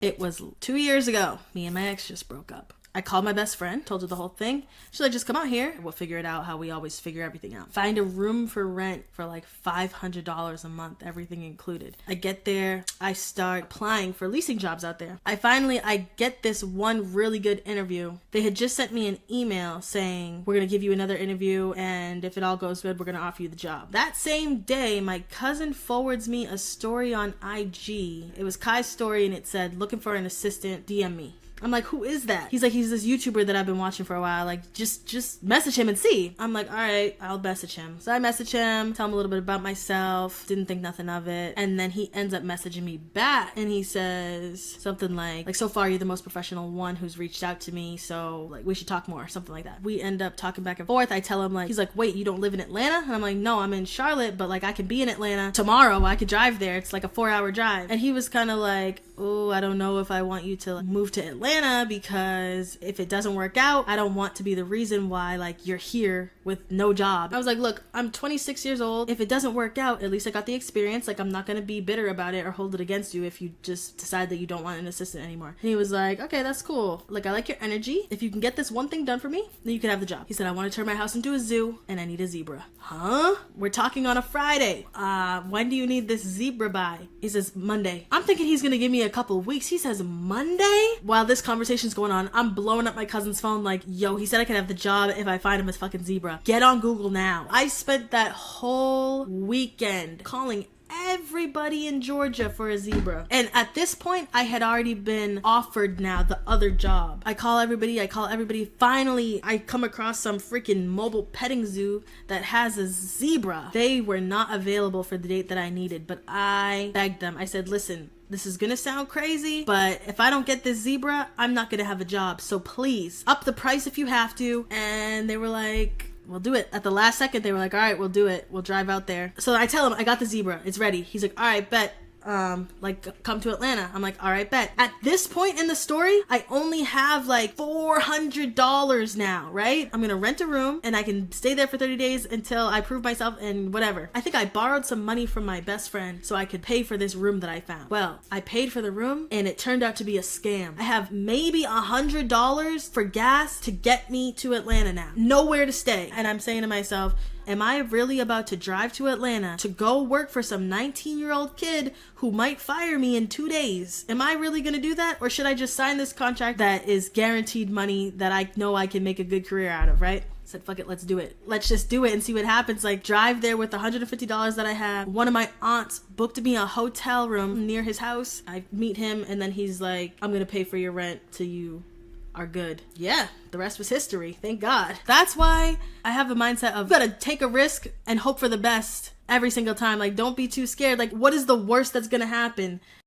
It was 2 years ago. Me and my ex just broke up. I called my best friend, told her the whole thing. She's like, just come out here. We'll figure it out how we always figure everything out. Find a room for rent for like $500 a month, everything included. I get there. I start applying for leasing jobs out there. I get this one really good interview. They had just sent me an email saying, we're going to give you another interview, and if it all goes good, we're going to offer you the job. That same day, my cousin forwards me a story on IG. It was Kai's story, and it said, looking for an assistant, DM me. I'm like, who is that? He's like, he's this YouTuber that I've been watching for a while. Like, just message him and see. I'm like, all right, I'll message him. So I message him, tell him a little bit about myself. Didn't think nothing of it. And then he ends up messaging me back. And he says something like, so far you're the most professional one who's reached out to me. So like, we should talk more, something like that. We end up talking back and forth. I tell him like, he's like, wait, you don't live in Atlanta? And I'm like, no, I'm in Charlotte, but like I can be in Atlanta tomorrow. I could drive there. It's like a 4-hour drive. And he was kind of like, oh, I don't know if I want you to move to Atlanta, because if it doesn't work out, I don't want to be the reason why like you're here with no job. I was like, look, I'm 26 years old. If it doesn't work out, at least I got the experience. Like, I'm not going to be bitter about it or hold it against you if you just decide that you don't want an assistant anymore. And he was like, okay, that's cool. Like, I like your energy. If you can get this one thing done for me, then you can have the job. He said, I want to turn my house into a zoo and I need a zebra. Huh? We're talking on a Friday. When do you need this zebra by? He says, Monday. I'm thinking he's going to give me a couple of weeks. He says, Monday? While this conversation's going on, I'm blowing up my cousin's phone like, yo, he said I could have the job if I find him a fucking zebra. Get on Google now. I spent that whole weekend calling everybody in Georgia for a zebra. And at this point, I had already been offered now the other job. I call everybody. Finally, I come across some freaking mobile petting zoo that has a zebra. They were not available for the date that I needed, but I begged them. I said, listen, this is gonna sound crazy, but if I don't get this zebra, I'm not gonna have a job. So please, up the price if you have to. And they were like, we'll do it. At the last second, they were like, all right, we'll do it. We'll drive out there. So I tell him, I got the zebra. It's ready. He's like, all right, bet. Come to Atlanta. I'm like, all right, bet. At this point in the story, I only have like $400 now, right? I'm gonna rent a room and I can stay there for 30 days until I prove myself and whatever. I think I borrowed some money from my best friend so I could pay for this room that I found. Well, I paid for the room and it turned out to be a scam. I have maybe $100 for gas to get me to Atlanta now. Nowhere to stay. And I'm saying to myself, am I really about to drive to Atlanta to go work for some 19-year-old kid who might fire me in 2 days? Am I really going to do that? Or should I just sign this contract that is guaranteed money that I know I can make a good career out of, right? I said, fuck it, let's do it. Let's just do it and see what happens. Like, drive there with $150 that I have. One of my aunts booked me a hotel room near his house. I meet him and then he's like, I'm going to pay for your rent till you are good. Yeah, the rest was history. Thank God. That's why I have the mindset of, you gotta take a risk and hope for the best every single time. Like, don't be too scared. Like, what is the worst that's gonna happen?